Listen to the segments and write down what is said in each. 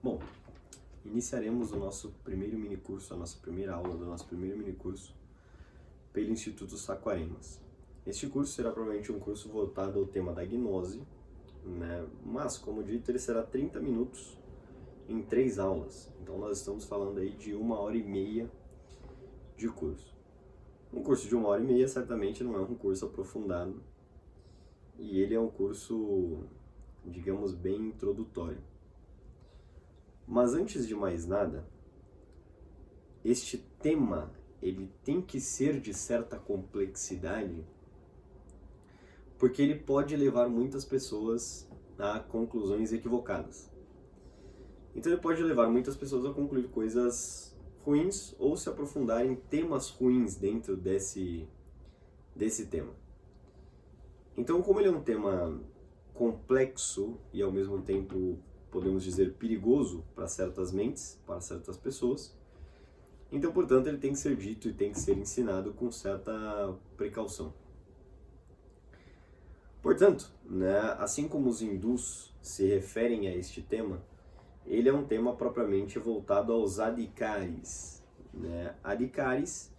Bom, iniciaremos o nosso primeiro minicurso, a nossa primeira aula do nosso primeiro minicurso pelo Instituto Saquaremas. Este curso será provavelmente um curso voltado ao tema da gnose, né? Mas, como dito, ele será 30 minutos em 3 aulas. Então nós estamos falando aí de 1h30 de curso. Um curso de 1h30 certamente não é um curso aprofundado e ele é um curso, digamos, bem introdutório. Mas antes de mais nada, este tema ele tem que ser de certa complexidade, porque ele pode levar muitas pessoas a conclusões equivocadas. Então ele pode levar muitas pessoas a concluir coisas ruins ou se aprofundar em temas ruins dentro desse tema. Então, como ele é um tema complexo e ao mesmo tempo, podemos dizer, perigoso para certas mentes, para certas pessoas, então, portanto, ele tem que ser dito e tem que ser ensinado com certa precaução. Portanto, né, assim como os hindus se referem a este tema, ele é um tema propriamente voltado aos adhikaris, né? Adhikaris,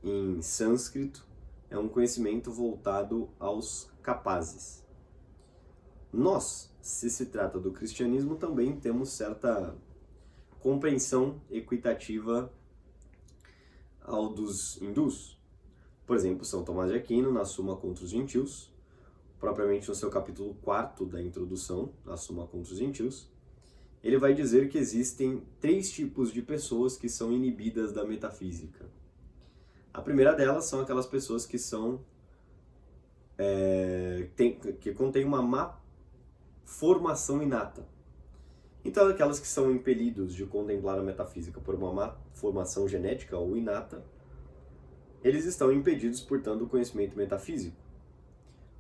em sânscrito, é um conhecimento voltado aos capazes. Nós, se trata do cristianismo, também temos certa compreensão equitativa ao dos hindus. Por exemplo, São Tomás de Aquino, na Suma contra os Gentios, propriamente no seu capítulo 4 da introdução, na Suma contra os Gentios, ele vai dizer que existem 3 tipos de pessoas que são inibidas da metafísica. A primeira delas são aquelas pessoas que que contêm uma má formação inata. Então, aquelas que são impelidos de contemplar a metafísica por uma má formação genética ou inata, eles estão impedidos, portanto, do conhecimento metafísico.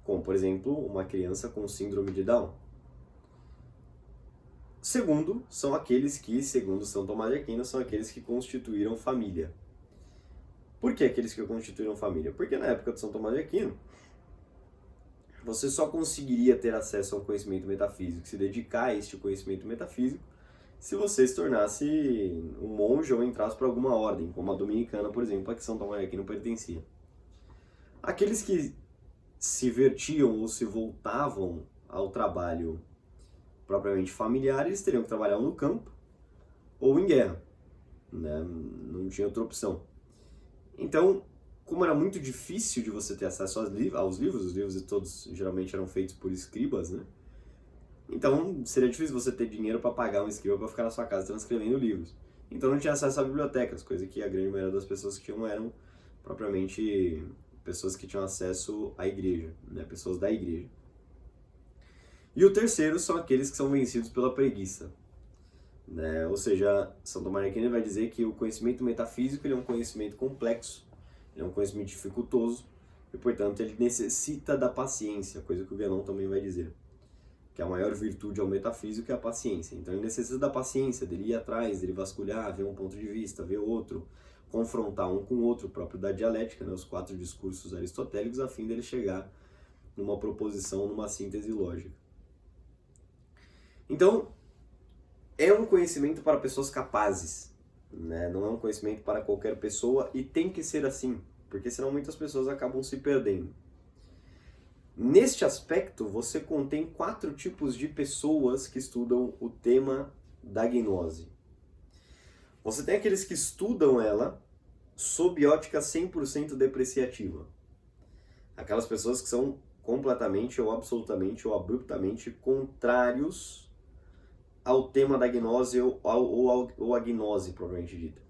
Como, por exemplo, uma criança com síndrome de Down. Segundo, são aqueles que, segundo São Tomás de Aquino, são aqueles que constituíram família. Por que aqueles que constituíram família? Porque na época de São Tomás de Aquino, você só conseguiria ter acesso ao conhecimento metafísico, se dedicar a este conhecimento metafísico, se você se tornasse um monge ou entrasse para alguma ordem, como a dominicana, por exemplo, a que São Tomás de Aquino pertencia. Aqueles que se vertiam ou se voltavam ao trabalho propriamente familiar, eles teriam que trabalhar no campo ou em guerra, né? Não tinha outra opção. Então, como era muito difícil de você ter acesso aos livros, os livros todos geralmente eram feitos por escribas, né? Então, seria difícil você ter dinheiro para pagar um escriba para ficar na sua casa transcrevendo livros. Então, não tinha acesso a bibliotecas, coisa que a grande maioria das pessoas que tinham eram propriamente pessoas que tinham acesso à igreja, né? Pessoas da igreja. E o terceiro são aqueles que são vencidos pela preguiça, né? Ou seja, São Tomás de Aquino vai dizer que o conhecimento metafísico ele é um conhecimento complexo, ele é um conhecimento dificultoso e, portanto, ele necessita da paciência, coisa que o Guénon também vai dizer, que a maior virtude ao metafísico é a paciência. Então, ele necessita da paciência, dele ir atrás, dele vasculhar, ver um ponto de vista, ver outro, confrontar um com o outro, próprio da dialética, né, os 4 discursos aristotélicos, a fim dele chegar numa proposição, numa síntese lógica. Então, é um conhecimento para pessoas capazes, né? Não é um conhecimento para qualquer pessoa e tem que ser assim, porque senão muitas pessoas acabam se perdendo. Neste aspecto, você contém 4 tipos de pessoas que estudam o tema da gnose. Você tem aqueles que estudam ela sob ótica 100% depreciativa. Aquelas pessoas que são completamente ou absolutamente ou abruptamente contrários ao tema da gnose ou a gnose, propriamente dita.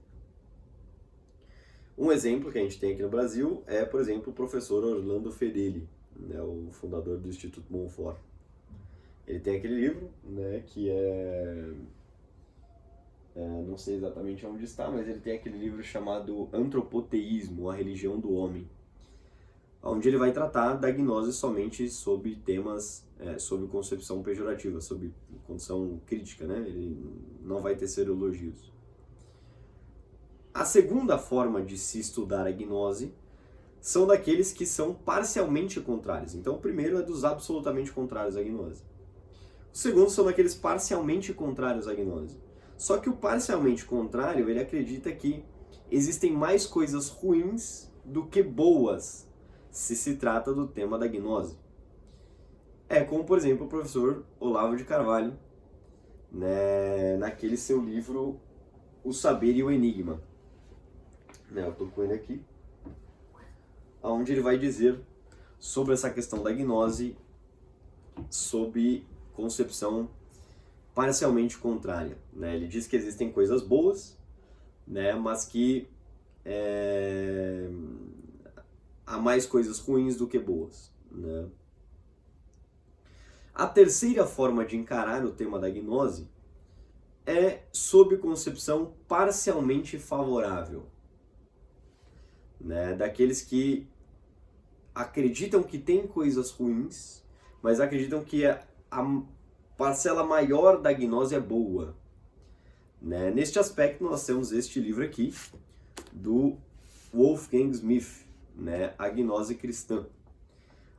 Um exemplo que a gente tem aqui no Brasil é, por exemplo, o professor Orlando Fedeli, né, o fundador do Instituto Montfort. Ele tem aquele livro, né, que não sei exatamente onde está, mas ele tem aquele livro chamado Antropoteísmo, a religião do homem, onde ele vai tratar da gnose somente sob temas, sob concepção pejorativa, sob condição crítica, né? Ele não vai tecer elogios. A segunda forma de se estudar a gnose são daqueles que são parcialmente contrários. Então, o primeiro é dos absolutamente contrários à gnose. O segundo são aqueles parcialmente contrários à gnose. Só que o parcialmente contrário, ele acredita que existem mais coisas ruins do que boas se trata do tema da gnose. É como, por exemplo, o professor Olavo de Carvalho, né, naquele seu livro O Saber e o Enigma. Né, eu estou com ele aqui, onde ele vai dizer sobre essa questão da gnose sob concepção parcialmente contrária. Né? Ele diz que existem coisas boas, né, mas que há mais coisas ruins do que boas. Né? A terceira forma de encarar o tema da gnose é sob concepção parcialmente favorável. Né? Daqueles que acreditam que tem coisas ruins, mas acreditam que a parcela maior da gnose é boa. Né? Neste aspecto, nós temos este livro aqui, do Wolfgang Smith, né? A Gnose Cristã,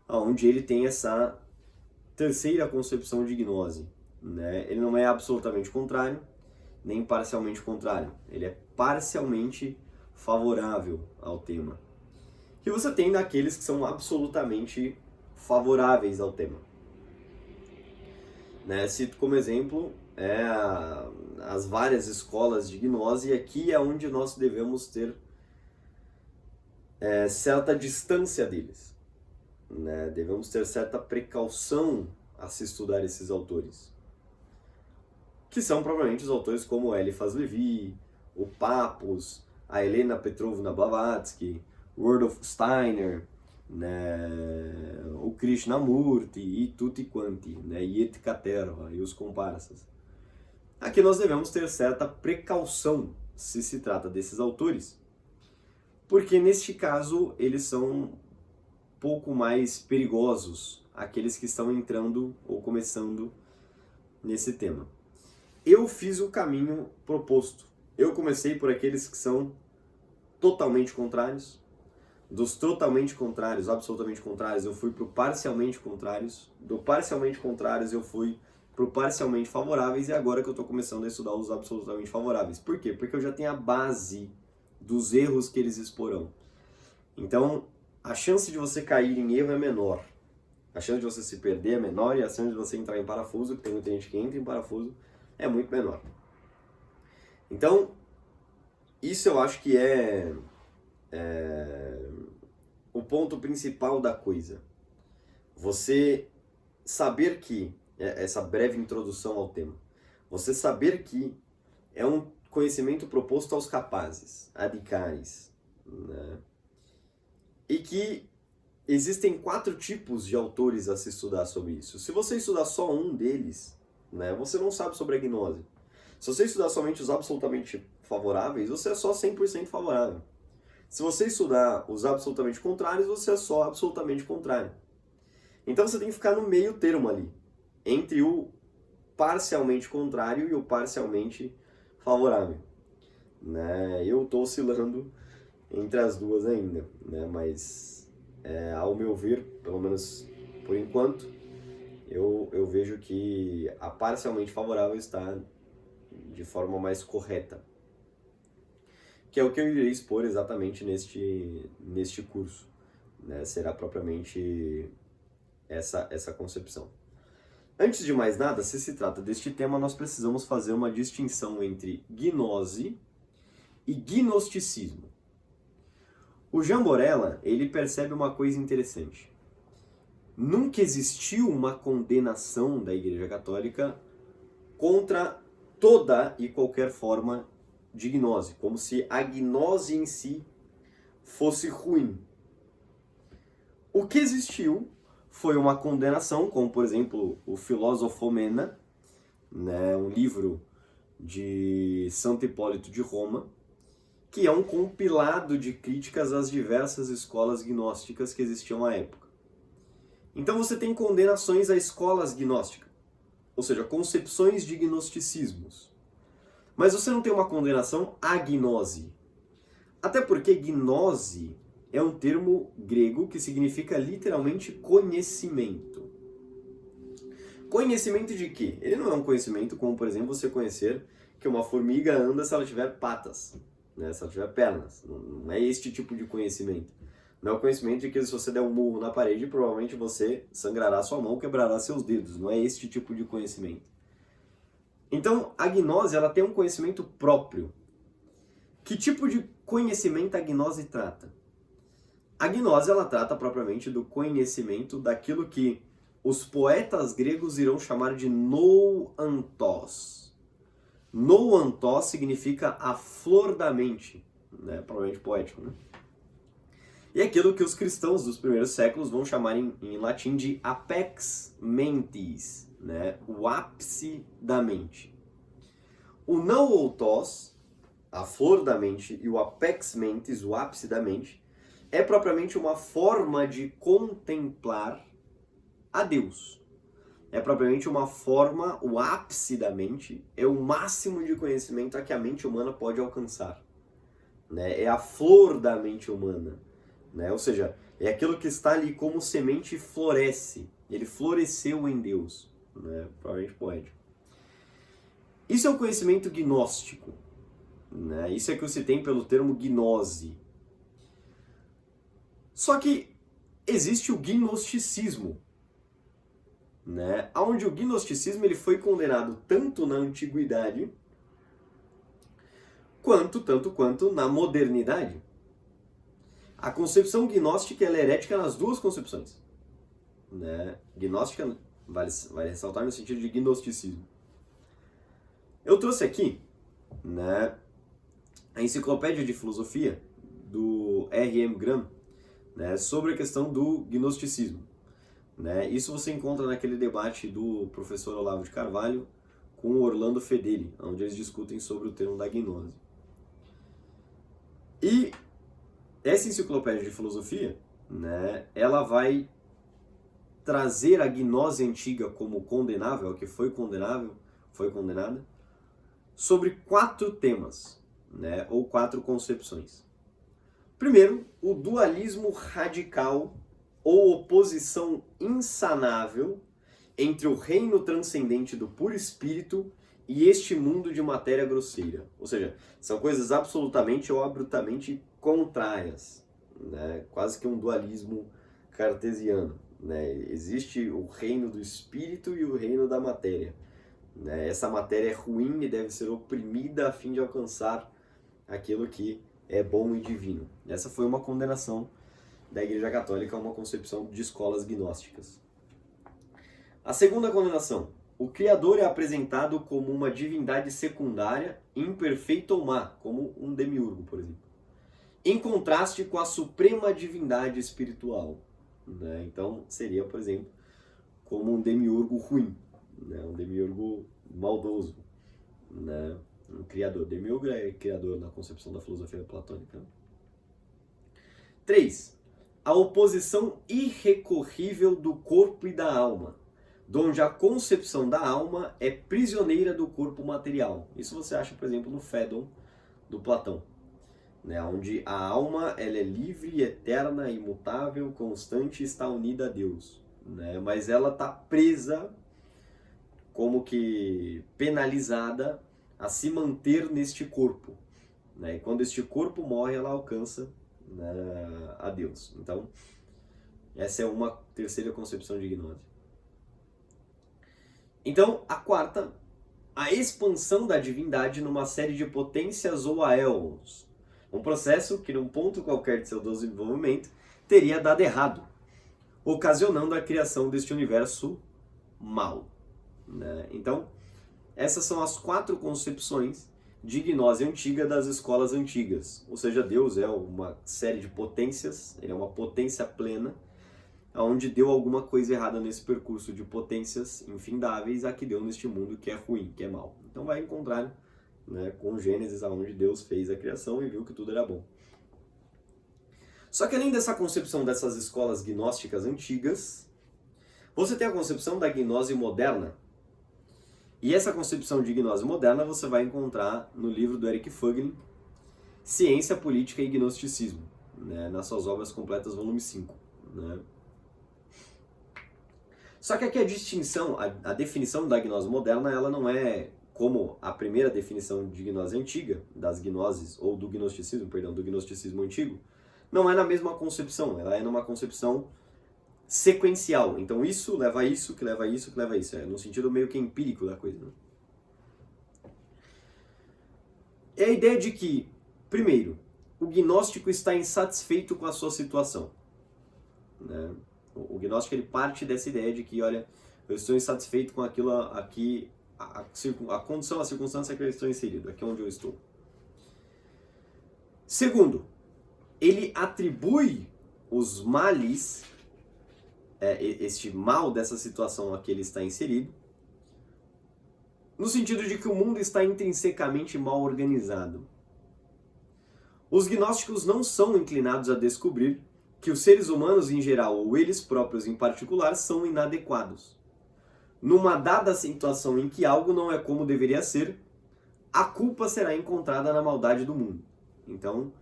onde ele tem essa terceira concepção de gnose. Né? Ele não é absolutamente contrário, nem parcialmente contrário. Ele é parcialmente favorável ao tema. Que você tem daqueles que são absolutamente favoráveis ao tema. Né? Cito como exemplo as várias escolas de gnose, e aqui é onde nós devemos ter certa distância deles. Né? Devemos ter certa precaução a se estudar esses autores. Que são provavelmente os autores como Eliphas Levi, o Pappus, a Helena Petrovna Blavatsky, Rudolf Steiner, né, o Krishnamurti e tutti quanti, né, Yet Caterva e os comparsas. Aqui nós devemos ter certa precaução se trata desses autores, porque neste caso eles são pouco mais perigosos, aqueles que estão entrando ou começando nesse tema. Eu fiz o caminho proposto. Eu comecei por aqueles que são totalmente contrários. Dos totalmente contrários, absolutamente contrários, eu fui para o parcialmente contrários. Do parcialmente contrários, eu fui para o parcialmente favoráveis. E agora que eu estou começando a estudar os absolutamente favoráveis. Por quê? Porque eu já tenho a base dos erros que eles exporão. Então, a chance de você cair em erro é menor. A chance de você se perder é menor, e a chance de você entrar em parafuso, que tem muita gente que entra em parafuso, é muito menor. Então, isso eu acho que é o ponto principal da coisa. Você saber que, essa breve introdução ao tema, você saber que é um conhecimento proposto aos capazes, adicares, né? E que existem 4 tipos de autores a se estudar sobre isso. Se você estudar só um deles, né, você não sabe sobre a gnose. Se você estudar somente os absolutamente favoráveis, você é só 100% favorável. Se você estudar os absolutamente contrários, você é só absolutamente contrário. Então você tem que ficar no meio termo ali, entre o parcialmente contrário e o parcialmente favorável. Né? Eu estou oscilando entre as duas ainda, né? Mas ao meu ver, pelo menos por enquanto, eu vejo que a parcialmente favorável está de forma mais correta. Que é o que eu irei expor exatamente neste curso. Né? Será propriamente essa concepção. Antes de mais nada, se trata deste tema, nós precisamos fazer uma distinção entre gnose e gnosticismo. O Jean Borella, ele percebe uma coisa interessante. Nunca existiu uma condenação da Igreja Católica contra toda e qualquer forma de gnose, como se a gnose em si fosse ruim. O que existiu foi uma condenação, como por exemplo o Filosofomena, né, um livro de Santo Hipólito de Roma, que é um compilado de críticas às diversas escolas gnósticas que existiam à época. Então você tem condenações a escolas gnósticas, ou seja, concepções de gnosticismos. Mas você não tem uma condenação à gnose. Até porque gnose é um termo grego que significa literalmente conhecimento. Conhecimento de quê? Ele não é um conhecimento como, por exemplo, você conhecer que uma formiga anda se ela tiver patas, né? Se ela tiver pernas. Não é este tipo de conhecimento. Não é o conhecimento de que se você der um murro na parede, provavelmente você sangrará sua mão, quebrará seus dedos. Não é este tipo de conhecimento. Então, a gnose, ela tem um conhecimento próprio. Que tipo de conhecimento a gnose trata? A gnose, ela trata propriamente do conhecimento daquilo que os poetas gregos irão chamar de nouantos. Nouantos significa a flor da mente, né? Provavelmente poético, né? E aquilo que os cristãos dos primeiros séculos vão chamar em latim de apex mentis, né? O ápice da mente. O nouantos, a flor da mente, e o apex mentis, o ápice da mente, é propriamente uma forma de contemplar a Deus. É propriamente uma forma, o ápice da mente, é o máximo de conhecimento a que a mente humana pode alcançar. Né? É a flor da mente humana. Né? Ou seja, é aquilo que está ali como semente floresce. Ele floresceu em Deus. Né? Provavelmente poético. Isso é o conhecimento gnóstico. Né? Isso é que você tem pelo termo gnose. Só que existe o gnosticismo. Né? Onde o gnosticismo ele foi condenado tanto na antiguidade quanto na modernidade. A concepção gnóstica ela é herética nas duas concepções. Né? Gnóstica vale ressaltar no sentido de gnosticismo. Eu trouxe aqui, né, a enciclopédia de filosofia do R.M. Graham, né, sobre a questão do gnosticismo. Né? Isso você encontra naquele debate do professor Olavo de Carvalho com o Orlando Fedeli, onde eles discutem sobre o termo da gnose. E essa enciclopédia de filosofia, né, ela vai trazer a gnose antiga como condenável, que foi condenada, sobre 4 temas, né, ou 4 concepções. Primeiro, o dualismo radical ou oposição insanável entre o reino transcendente do puro espírito e este mundo de matéria grosseira. Ou seja, são coisas absolutamente ou abruptamente contrárias, né? Quase que um dualismo cartesiano. Né? Existe o reino do espírito e o reino da matéria. Né? Essa matéria é ruim e deve ser oprimida a fim de alcançar aquilo que é bom e divino. Essa foi uma condenação da Igreja Católica a uma concepção de escolas gnósticas. A segunda condenação. O Criador é apresentado como uma divindade secundária, imperfeita ou má, como um demiurgo, por exemplo. Em contraste com a suprema divindade espiritual. Né? Então, seria, por exemplo, como um demiurgo ruim, né? Um demiurgo maldoso. Né? Um criador. Demiurgo é criador na concepção da filosofia platônica. 3. A oposição irrecorrível do corpo e da alma, onde a concepção da alma é prisioneira do corpo material. Isso você acha, por exemplo, no Fédon do Platão, né? Onde a alma ela é livre, eterna, imutável, constante e está unida a Deus. Né? Mas ela está presa, como que penalizada, a se manter neste corpo. Né? E quando este corpo morre, ela alcança, né, a Deus. Então, essa é uma terceira concepção de gnose. Então, a quarta, a expansão da divindade numa série de potências ou aeons. Um processo que, num ponto qualquer de seu desenvolvimento, teria dado errado, ocasionando a criação deste universo mau. Né? Então, essas são as 4 concepções de gnose antiga das escolas antigas. Ou seja, Deus é uma série de potências, ele é uma potência plena, onde deu alguma coisa errada nesse percurso de potências infindáveis a que deu neste mundo que é ruim, que é mau. Então vai encontrar, né, com Gênesis, onde Deus fez a criação e viu que tudo era bom. Só que além dessa concepção dessas escolas gnósticas antigas, você tem a concepção da gnose moderna. E essa concepção de gnose moderna você vai encontrar no livro do Eric Fögling, Ciência, Política e Gnosticismo, né, nas suas obras completas, volume 5. Né? Só que aqui a distinção, a definição da gnose moderna, ela não é como a primeira definição de gnose antiga, das gnoses, ou do gnosticismo, perdão, do gnosticismo antigo, não é na mesma concepção, ela é numa concepção sequencial. Então isso leva a isso, que leva a isso, que leva a isso. É no sentido meio que empírico da coisa. Né? É a ideia de que, primeiro, o gnóstico está insatisfeito com a sua situação. Né? O gnóstico ele parte dessa ideia de que, olha, eu estou insatisfeito com aquilo aqui, a condição, a circunstância que eu estou inserido, aqui onde eu estou. Segundo, ele atribui os males, este mal dessa situação a que ele está inserido, no sentido de que o mundo está intrinsecamente mal organizado. Os gnósticos não são inclinados a descobrir que os seres humanos em geral, ou eles próprios em particular, são inadequados. Numa dada situação em que algo não é como deveria ser, a culpa será encontrada na maldade do mundo. Então,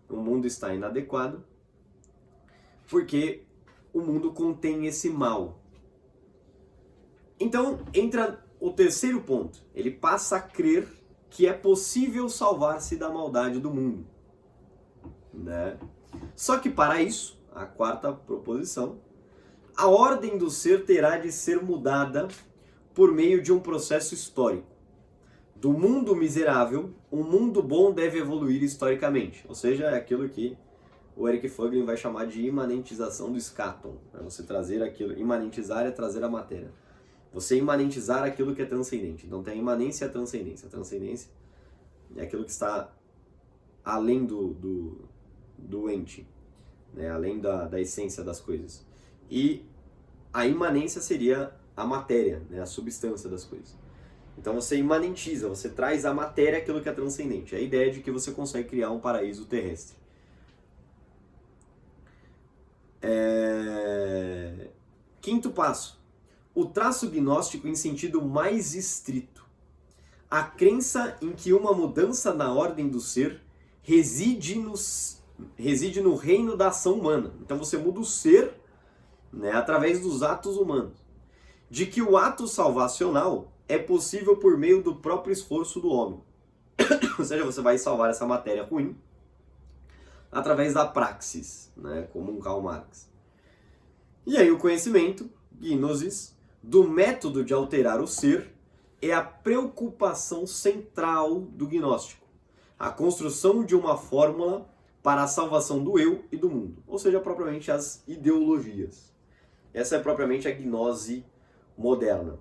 o mundo está inadequado porque o mundo contém esse mal. Então, entra o terceiro ponto. Ele passa a crer que é possível salvar-se da maldade do mundo. Né? Só que para isso, a quarta proposição, a ordem do ser terá de ser mudada por meio de um processo histórico. Do mundo miserável, um mundo bom deve evoluir historicamente. Ou seja, é aquilo que o Eric Fögling vai chamar de imanentização do escaton. É você trazer aquilo. Imanentizar é trazer a matéria. Você imanentizar aquilo que é transcendente. Então tem a imanência e a transcendência. A transcendência é aquilo que está além do ente, né? Além da essência das coisas. E a imanência seria a matéria, né? A substância das coisas. Então você imanentiza, você traz à matéria aquilo que é transcendente. É a ideia de que você consegue criar um paraíso terrestre. Quinto passo. O traço gnóstico em sentido mais estrito. A crença em que uma mudança na ordem do ser reside no reino da ação humana. Então você muda o ser, né, através dos atos humanos. De que o ato salvacional é possível por meio do próprio esforço do homem. Ou seja, você vai salvar essa matéria ruim através da praxis, né, como um Karl Marx. E aí o conhecimento, gnosis, do método de alterar o ser é a preocupação central do gnóstico. A construção de uma fórmula para a salvação do eu e do mundo. Ou seja, propriamente as ideologias. Essa é propriamente a gnose moderna.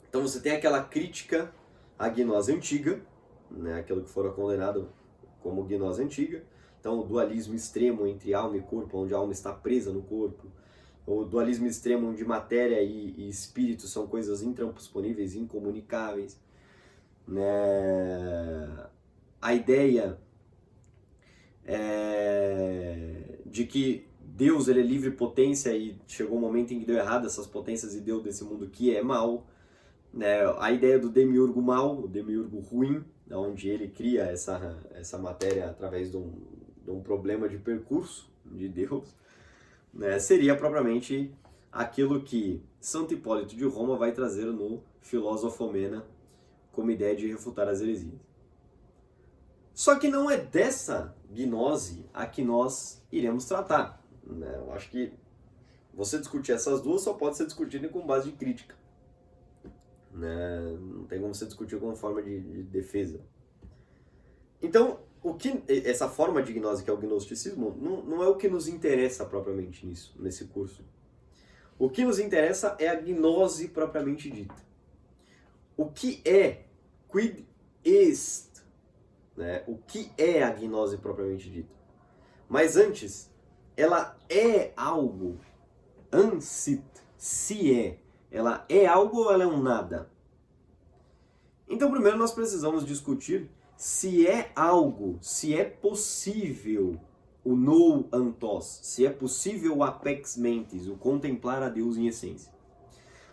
Então você tem aquela crítica à gnose antiga, né, aquilo que fora condenado como gnose antiga. Então o dualismo extremo entre alma e corpo, onde a alma está presa no corpo. O dualismo extremo onde matéria e espírito são coisas intransponíveis, incomunicáveis. Né? A ideia de que Deus ele é livre potência e chegou um momento em que deu errado essas potências e deu desse mundo que é mal. Né? A ideia do demiurgo mal, o demiurgo ruim, onde ele cria essa matéria através de um problema de percurso de Deus, né? Seria propriamente aquilo que Santo Hipólito de Roma vai trazer no Filosofomena como ideia de refutar as heresias. Só que não é dessa gnose a que nós iremos tratar. Né? Eu acho que você discutir essas duas só pode ser discutido com base de crítica. Né? Não tem como você discutir como forma de defesa. Então, essa forma de gnose que é o gnosticismo não é o que nos interessa propriamente nesse curso. O que nos interessa é a gnose propriamente dita. O que é? Quid est? Né? O que é a gnose propriamente dita? Mas antes, ela é algo. Ansit, se é. Ela é algo ou ela é um nada? Então, primeiro nós precisamos discutir se é algo, se é possível o no antos, se é possível o apex mentis, o contemplar a Deus em essência.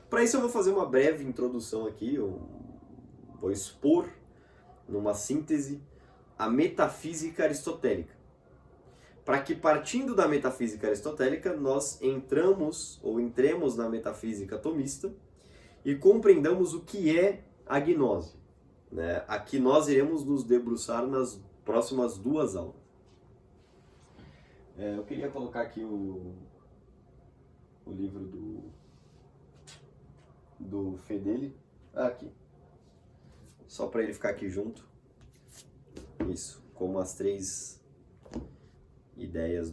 Para isso eu vou fazer uma breve introdução aqui, eu vou expor numa síntese a metafísica aristotélica. para que, partindo da metafísica aristotélica, nós entremos na metafísica tomista e compreendamos o que é a gnose. Né? Aqui nós iremos nos debruçar nas próximas 2 aulas. Eu queria colocar aqui o livro do Fedeli. Aqui. Só para ele ficar aqui junto. Isso, como as 3 ideias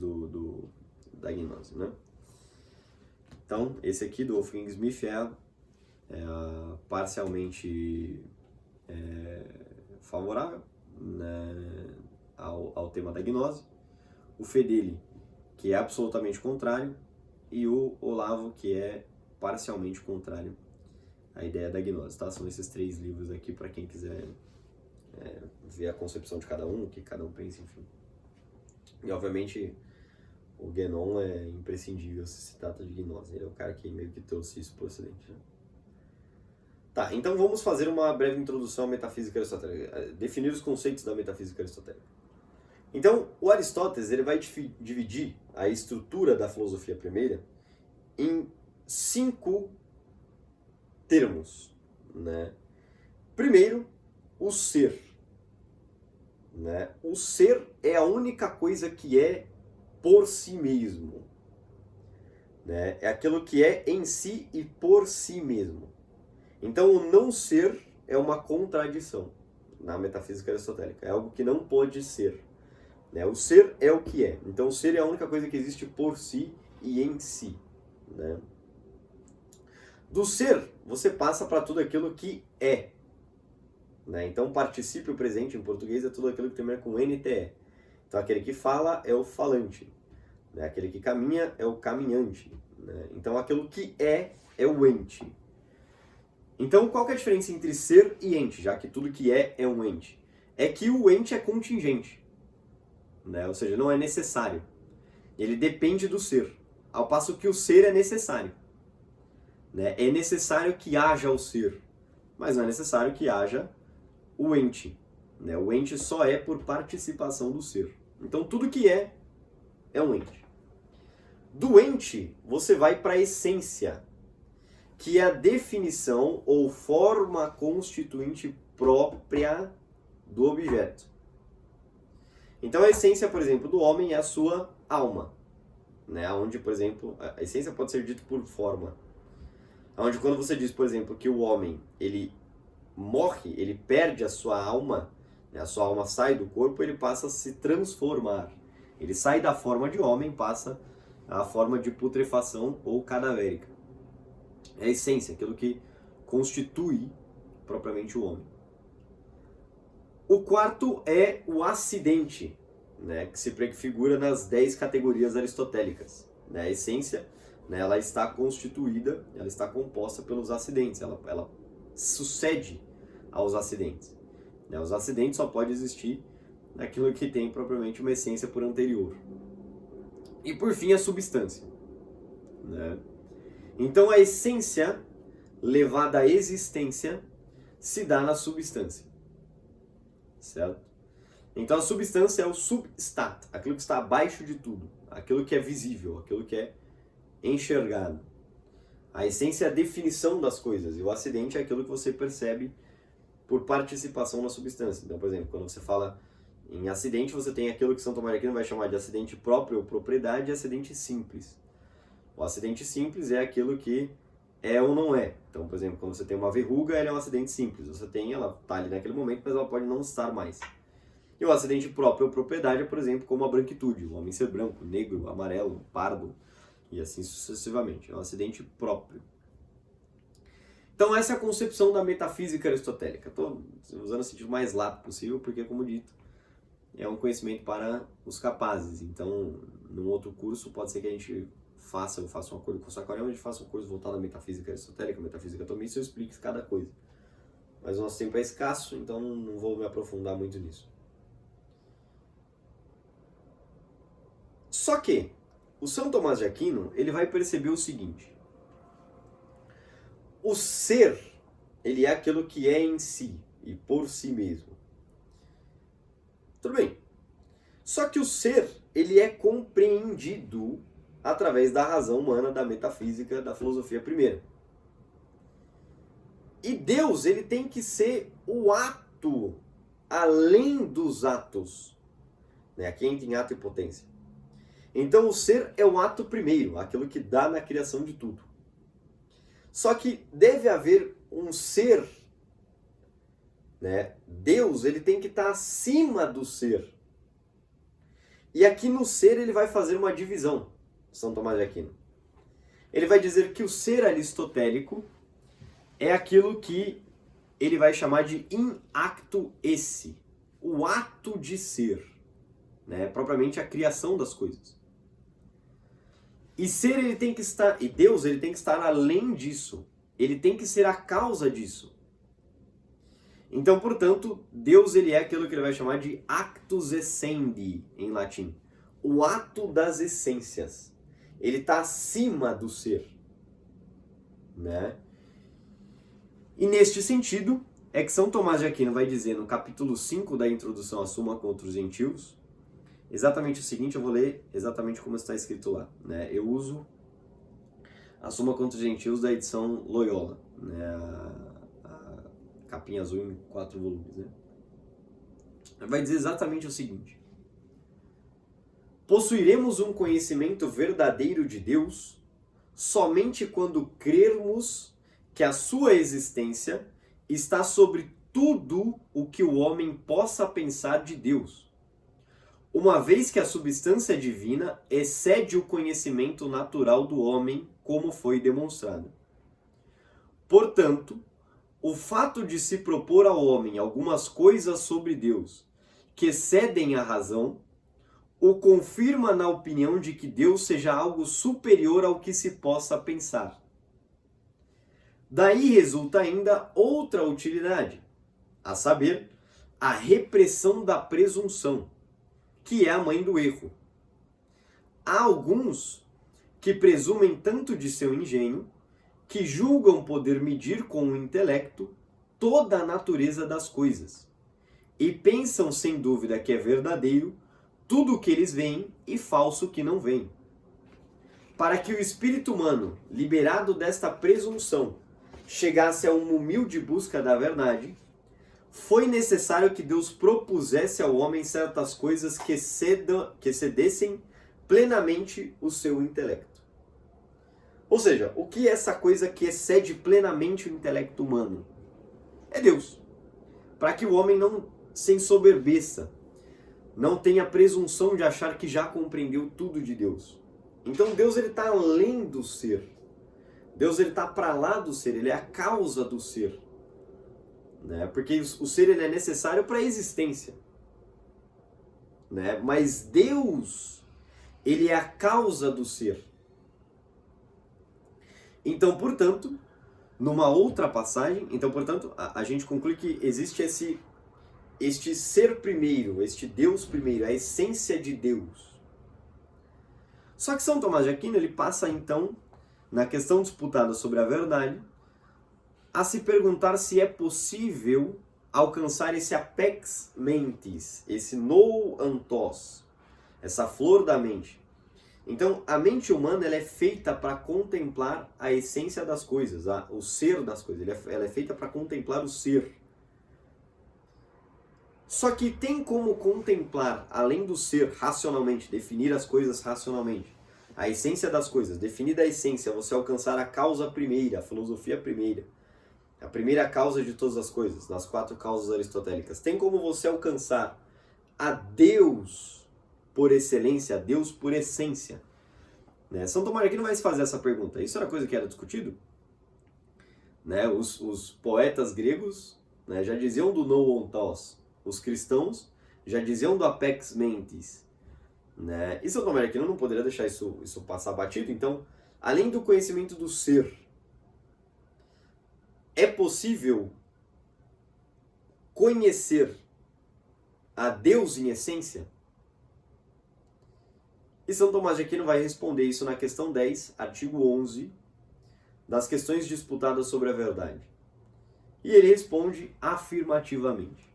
da gnose, né? Então, esse aqui do Wolfgang Smith é parcialmente favorável, né, ao tema da gnose. O Fedeli, que é absolutamente contrário, e o Olavo, que é parcialmente contrário à ideia da gnose. Tá? São esses 3 livros aqui para quem quiser ver a concepção de cada um, o que cada um pensa, enfim. E, obviamente, o Guénon é imprescindível se se trata de gnose. Ele é o cara que meio que trouxe isso para o Ocidente. Né? Tá, então vamos fazer uma breve introdução à metafísica aristotélica, definir os conceitos da metafísica aristotélica. Então, o Aristóteles ele vai dividir a estrutura da filosofia primeira em 5 termos. Né? Primeiro, o ser. Né? O ser é a única coisa que é por si mesmo. Né? É aquilo que é em si e por si mesmo. Então, o não ser é uma contradição na metafísica aristotélica. É algo que não pode ser. Né? O ser é o que é. Então, o ser é a única coisa que existe por si e em si. Né? Do ser, você passa para tudo aquilo que é. Né? Então, particípio presente em português é tudo aquilo que termina com NTE. Então, aquele que fala é o falante. Né? Aquele que caminha é o caminhante. Né? Então, aquilo que é o ente. Então, qual que é a diferença entre ser e ente, já que tudo que é um ente? É que o ente é contingente, né? Ou seja, não é necessário. Ele depende do ser, ao passo que o ser é necessário. Né? É necessário que haja o ser, mas não é necessário que haja o ente. Né? O ente só é por participação do ser. Então, tudo que é um ente. Do ente, você vai para a essência, que é a definição ou forma constituinte própria do objeto. Então, a essência, por exemplo, do homem é a sua alma. Né? Onde, por exemplo, a essência pode ser dita por forma. Onde quando você diz, por exemplo, que o homem ele morre, ele perde a sua alma, né? A sua alma sai do corpo, ele passa a se transformar. Ele sai da forma de homem, passa à forma de putrefação ou cadavérica. É a essência, aquilo que constitui propriamente o homem. O quarto é o acidente, né, que se prefigura nas 10 categorias aristotélicas. Né? A essência, né, ela está constituída, ela está composta pelos acidentes, ela sucede aos acidentes. Né? Os acidentes só podem existir naquilo que tem propriamente uma essência por anterior. E por fim a substância. Né? Então a essência levada à existência se dá na substância. Certo? Então a substância é o substat, aquilo que está abaixo de tudo, aquilo que é visível, aquilo que é enxergado. A essência é a definição das coisas e o acidente é aquilo que você percebe por participação na substância. Então, por exemplo, quando você fala em acidente, você tem aquilo que São Tomás de Aquino vai chamar de acidente próprio ou propriedade e acidente simples. O acidente simples é aquilo que é ou não é. Então, por exemplo, quando você tem uma verruga, ela é um acidente simples. Você tem, ela está ali naquele momento, mas ela pode não estar mais. E o acidente próprio ou propriedade é, por exemplo, como a branquitude. O homem ser branco, negro, amarelo, pardo e assim sucessivamente. É um acidente próprio. Então, essa é a concepção da metafísica aristotélica. Estou usando o sentido mais lato possível, porque, como dito, é um conhecimento para os capazes. Então, num outro curso, pode ser que a gente eu faça um acordo com o Saquarema, a gente faça um curso voltado à metafísica aristotélica, metafísica tomista, eu explico cada coisa. Mas o nosso tempo é escasso, então não vou me aprofundar muito nisso. Só que o São Tomás de Aquino, ele vai perceber o seguinte: o ser, ele é aquilo que é em si e por si mesmo. Tudo bem. Só que o ser, ele é compreendido através da razão humana, da metafísica, da filosofia primeira. E Deus, ele tem que ser o ato além dos atos. Aqui entra em ato e potência. Então o ser é o ato primeiro, aquilo que dá na criação de tudo. Só que deve haver um ser, Deus, ele tem que estar acima do ser. E aqui no ser ele vai fazer uma divisão, São Tomás de Aquino. Ele vai dizer que o ser aristotélico é aquilo que ele vai chamar de in actu esse, o ato de ser, propriamente a criação das coisas. E ser ele tem que estar, e Deus ele tem que estar além disso. Ele tem que ser a causa disso. Então, portanto, Deus ele é aquilo que ele vai chamar de actus essendi em latim, o ato das essências. Ele está acima do ser, E neste sentido é que São Tomás de Aquino vai dizer no capítulo 5 da introdução à Suma contra os Gentios, exatamente o seguinte, eu vou ler exatamente como está escrito lá. Eu uso a Suma contra os Gentios da edição Loyola, a capinha azul em 4 volumes. Vai dizer exatamente o seguinte: possuiremos um conhecimento verdadeiro de Deus somente quando crermos que a sua existência está sobre tudo o que o homem possa pensar de Deus, uma vez que a substância divina excede o conhecimento natural do homem, como foi demonstrado. Portanto, o fato de se propor ao homem algumas coisas sobre Deus que excedem a razão, o confirma na opinião de que Deus seja algo superior ao que se possa pensar. Daí resulta ainda outra utilidade, a saber, a repressão da presunção, que é a mãe do erro. Há alguns que presumem tanto de seu engenho, que julgam poder medir com o intelecto toda a natureza das coisas, e pensam sem dúvida que é verdadeiro tudo o que eles veem e falso o que não veem. Para que o espírito humano, liberado desta presunção, chegasse a uma humilde busca da verdade, foi necessário que Deus propusesse ao homem certas coisas que excedessem plenamente o seu intelecto. Ou seja, o que é essa coisa que excede plenamente o intelecto humano? É Deus. Para que o homem não se ensoberbeça, não tenha presunção de achar que já compreendeu tudo de Deus. Então Deus está além do ser. Deus está para lá do ser, ele é a causa do ser. Porque o ser ele é necessário para a existência. Mas Deus, ele é a causa do ser. Então, portanto, numa outra passagem, a gente conclui que existe este ser primeiro, este Deus primeiro, a essência de Deus. Só que São Tomás de Aquino, ele passa então, na questão disputada sobre a verdade, a se perguntar se é possível alcançar esse apex mentis, esse nous, essa flor da mente. Então, a mente humana ela é feita para contemplar a essência das coisas, o ser das coisas. Ela é feita para contemplar o ser. Só que tem como contemplar, além do ser, racionalmente, definir as coisas racionalmente, a essência das coisas. Definida a essência, você alcançar a causa primeira, a filosofia primeira. A primeira causa de todas as coisas, das 4 causas aristotélicas. Tem como você alcançar a Deus por excelência, a Deus por essência. São Tomás de Aquino vai se fazer essa pergunta. Isso era coisa que era discutido? Os poetas gregos já diziam do nous. Os cristãos já diziam do apex mentis. E São Tomás de Aquino não poderia deixar isso passar batido. Então, além do conhecimento do ser, é possível conhecer a Deus em essência? E São Tomás de Aquino vai responder isso na questão 10, artigo 11, das questões disputadas sobre a verdade. E ele responde afirmativamente.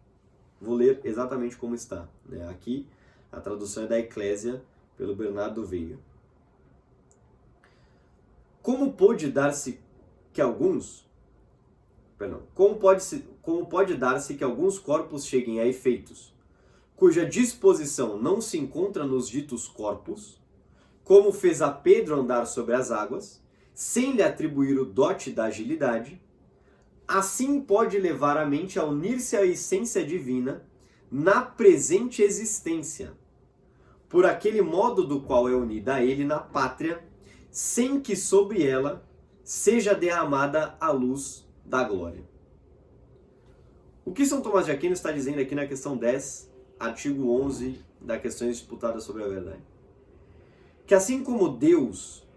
Vou ler exatamente como está. Aqui, A tradução é da Eclésia, pelo Bernardo Veiga. Como pode dar-se que alguns... Como pode dar-se que alguns corpos cheguem a efeitos, cuja disposição não se encontra nos ditos corpos, como fez a Pedro andar sobre as águas, sem lhe atribuir o dote da agilidade, assim pode levar a mente a unir-se à essência divina na presente existência, por aquele modo do qual é unida a ele na pátria, sem que sobre ela seja derramada a luz da glória. O que São Tomás de Aquino está dizendo aqui na questão 10, artigo 11 da Questões Disputadas sobre a Verdade? Que assim como Deus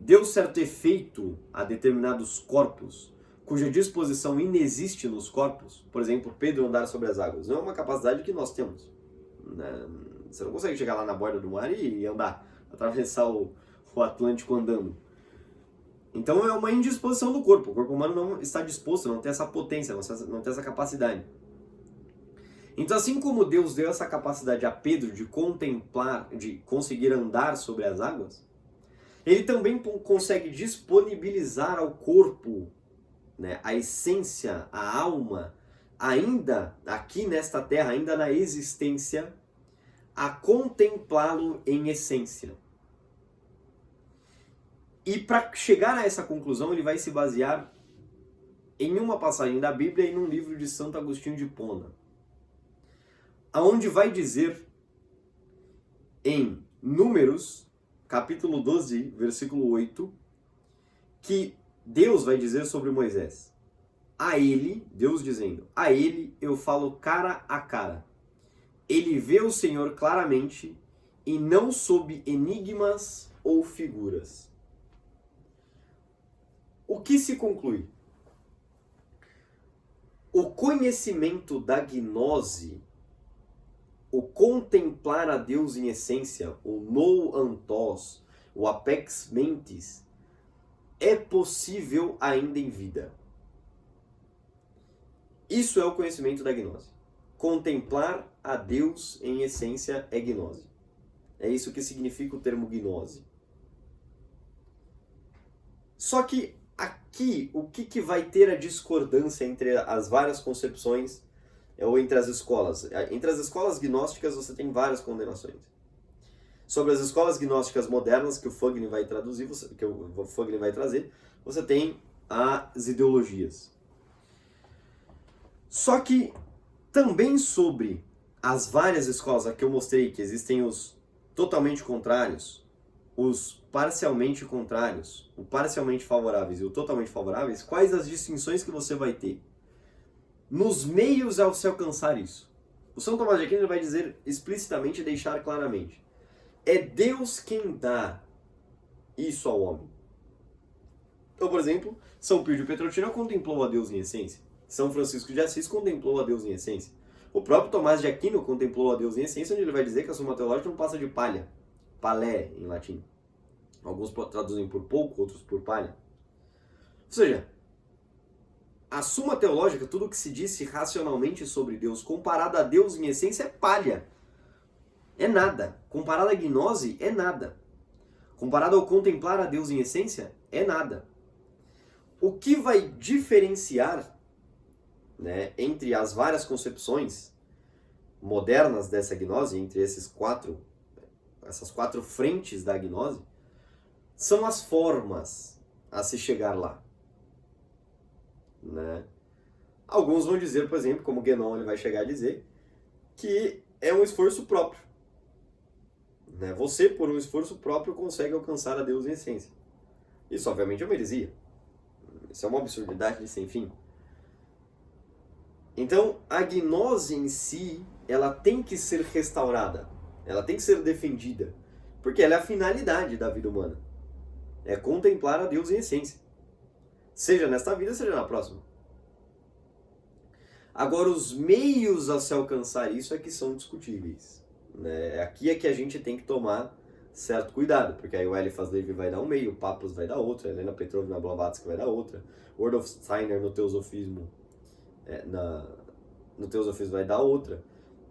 deu certo efeito a determinados corpos, cuja disposição inexiste nos corpos, por exemplo, Pedro andar sobre as águas, não é uma capacidade que nós temos. Você não consegue chegar lá na borda do mar e andar, atravessar o Atlântico andando. Então é uma indisposição do corpo. O corpo humano não está disposto, não tem essa potência, não tem essa capacidade. Então, assim como Deus deu essa capacidade a Pedro de contemplar, de conseguir andar sobre as águas, ele também consegue disponibilizar ao corpo, né, a essência, a alma, ainda aqui nesta terra, ainda na existência, a contemplá-lo em essência. E para chegar a essa conclusão, ele vai se basear em uma passagem da Bíblia e num livro de Santo Agostinho de Hipona, aonde vai dizer em Números, capítulo 12, versículo 8, que Deus vai dizer sobre Moisés: a ele, Deus dizendo, a ele eu falo cara a cara. Ele vê o Senhor claramente e não sob enigmas ou figuras. O que se conclui? O conhecimento da gnose, o contemplar a Deus em essência, o nous antos, o apex mentis, é possível ainda em vida. Isso é o conhecimento da gnose. Contemplar a Deus em essência é gnose. É isso que significa o termo gnose. Só que aqui, o que vai ter a discordância entre as várias concepções ou entre as escolas? Entre as escolas gnósticas você tem várias condenações. Sobre as escolas gnósticas modernas que o Fugner vai traduzir, que o Fugner vai trazer, você tem as ideologias. Só que também sobre as várias escolas, aqui eu mostrei que existem os totalmente contrários, os parcialmente contrários, o parcialmente favoráveis e o totalmente favoráveis, quais as distinções que você vai ter nos meios ao se alcançar isso? O São Tomás de Aquino vai dizer explicitamente, deixar claramente: é Deus quem dá isso ao homem. Então, por exemplo, São Pio de Petrolina contemplou a Deus em essência. São Francisco de Assis contemplou a Deus em essência. O próprio Tomás de Aquino contemplou a Deus em essência, onde ele vai dizer que a Suma Teológica não passa de palha. Palé, em latim. Alguns traduzem por pouco, outros por palha. Ou seja, a Suma Teológica, tudo o que se disse racionalmente sobre Deus, comparado a Deus em essência, é palha. É nada. Comparado à gnose, é nada. Comparado ao contemplar a Deus em essência, é nada. O que vai diferenciar, né, entre as várias concepções modernas dessa gnose, entre essas quatro frentes da gnose, são as formas a se chegar lá. Né? Alguns vão dizer, por exemplo, como Guénon ele vai chegar a dizer, que é um esforço próprio. Né? Você, por um esforço próprio, consegue alcançar a Deus em essência. Isso, obviamente, é uma heresia. Isso é uma absurdidade sem fim. Então, a gnose em si, ela tem que ser restaurada. Ela tem que ser defendida. Porque ela é a finalidade da vida humana. É contemplar a Deus em essência. Seja nesta vida, seja na próxima. Agora, os meios a se alcançar isso é que são discutíveis. Né? Aqui é que a gente tem que tomar certo cuidado, porque aí o Eliphas Levi vai dar um meio, o Pappos vai dar outra, a Helena Petrovna Blavatsky vai dar outra, o Rudolf Steiner no Teosofismo, no Teosofismo vai dar outra.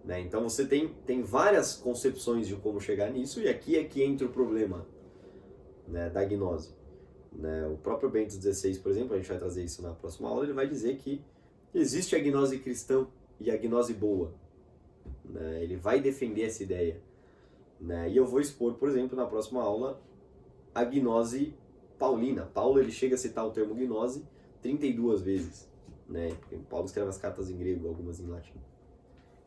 né? Então você tem várias concepções de como chegar nisso, e aqui é que entra o problema, né, da gnose. Né? O próprio Bento XVI, por exemplo, a gente vai trazer isso na próxima aula, ele vai dizer que existe a gnose cristã e a gnose boa. Né? Ele vai defender essa ideia. Né? E eu vou expor, por exemplo, na próxima aula, a gnose paulina. Paulo ele chega a citar o termo gnose 32 vezes. Né? Porque Paulo escreve as cartas em grego, algumas em latim.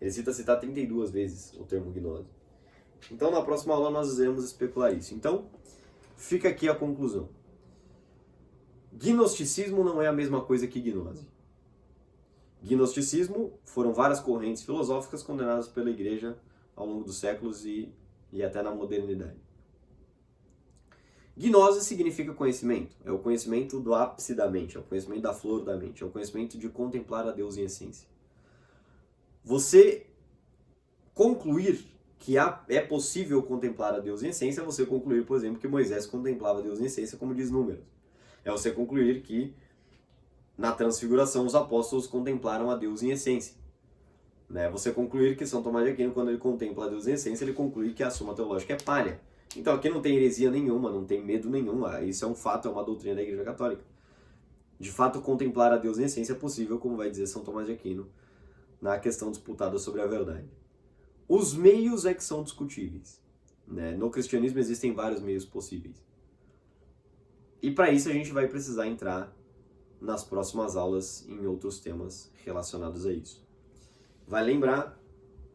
Ele citar 32 vezes o termo gnose. Então, na próxima aula, nós iremos especular isso. Então, fica aqui a conclusão. Gnosticismo não é a mesma coisa que gnose. Gnosticismo foram várias correntes filosóficas condenadas pela Igreja ao longo dos séculos e até na modernidade. Gnose significa conhecimento. É o conhecimento do ápice da mente, é o conhecimento da flor da mente, é o conhecimento de contemplar a Deus em essência. Você concluir que é possível contemplar a Deus em essência, é você concluir, por exemplo, que Moisés contemplava a Deus em essência, como diz Números. É você concluir que na Transfiguração os apóstolos contemplaram a Deus em essência. Né? Você concluir que São Tomás de Aquino, quando ele contempla a Deus em essência, ele conclui que a Suma Teológica é palha. Então aqui não tem heresia nenhuma, não tem medo nenhum. Isso é um fato, é uma doutrina da Igreja Católica. De fato, contemplar a Deus em essência é possível, como vai dizer São Tomás de Aquino, na questão disputada sobre a verdade. Os meios é que são discutíveis. Né? No cristianismo existem vários meios possíveis. E para isso a gente vai precisar entrar nas próximas aulas em outros temas relacionados a isso. Vai lembrar,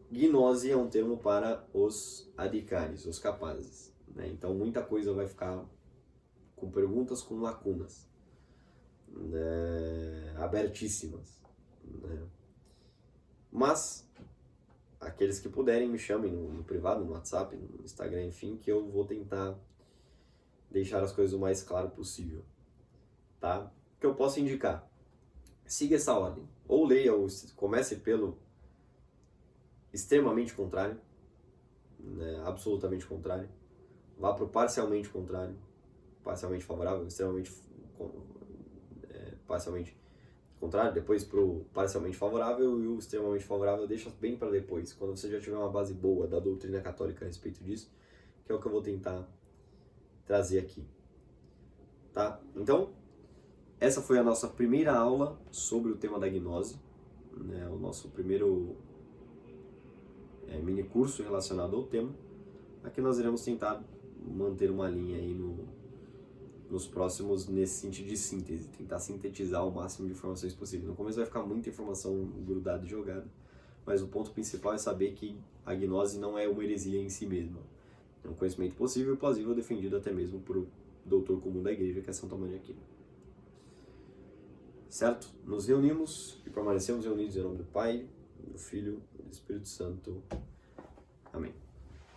gnose é um termo para os adicares, os capazes. Né? Então muita coisa vai ficar com perguntas com lacunas, né? Abertíssimas. Né? Mas aqueles que puderem me chamem no privado, no WhatsApp, no Instagram, enfim, que eu vou tentar deixar as coisas o mais claro possível. Tá? O que eu posso indicar? Siga essa ordem. Ou leia, comece pelo extremamente contrário, né? Absolutamente contrário. Vá para o parcialmente contrário, parcialmente favorável, extremamente parcialmente contrário, depois para o parcialmente favorável, e o extremamente favorável deixa bem para depois, quando você já tiver uma base boa da doutrina católica a respeito disso, que é o que eu vou tentar trazer aqui. Tá? Então, essa foi a nossa primeira aula sobre o tema da gnose, né? O nosso primeiro mini curso relacionado ao tema. Aqui nós iremos tentar manter uma linha aí nos próximos, nesse sentido de síntese, tentar sintetizar o máximo de informações possível. No começo vai ficar muita informação grudada e jogada, mas o ponto principal é saber que a gnose não é uma heresia em si mesma. É um conhecimento possível e plausível, defendido até mesmo por o doutor comum da igreja, que é São Tomás de Aquino. Certo? Nos reunimos e permanecemos reunidos em nome do Pai, do Filho e do Espírito Santo. Amém.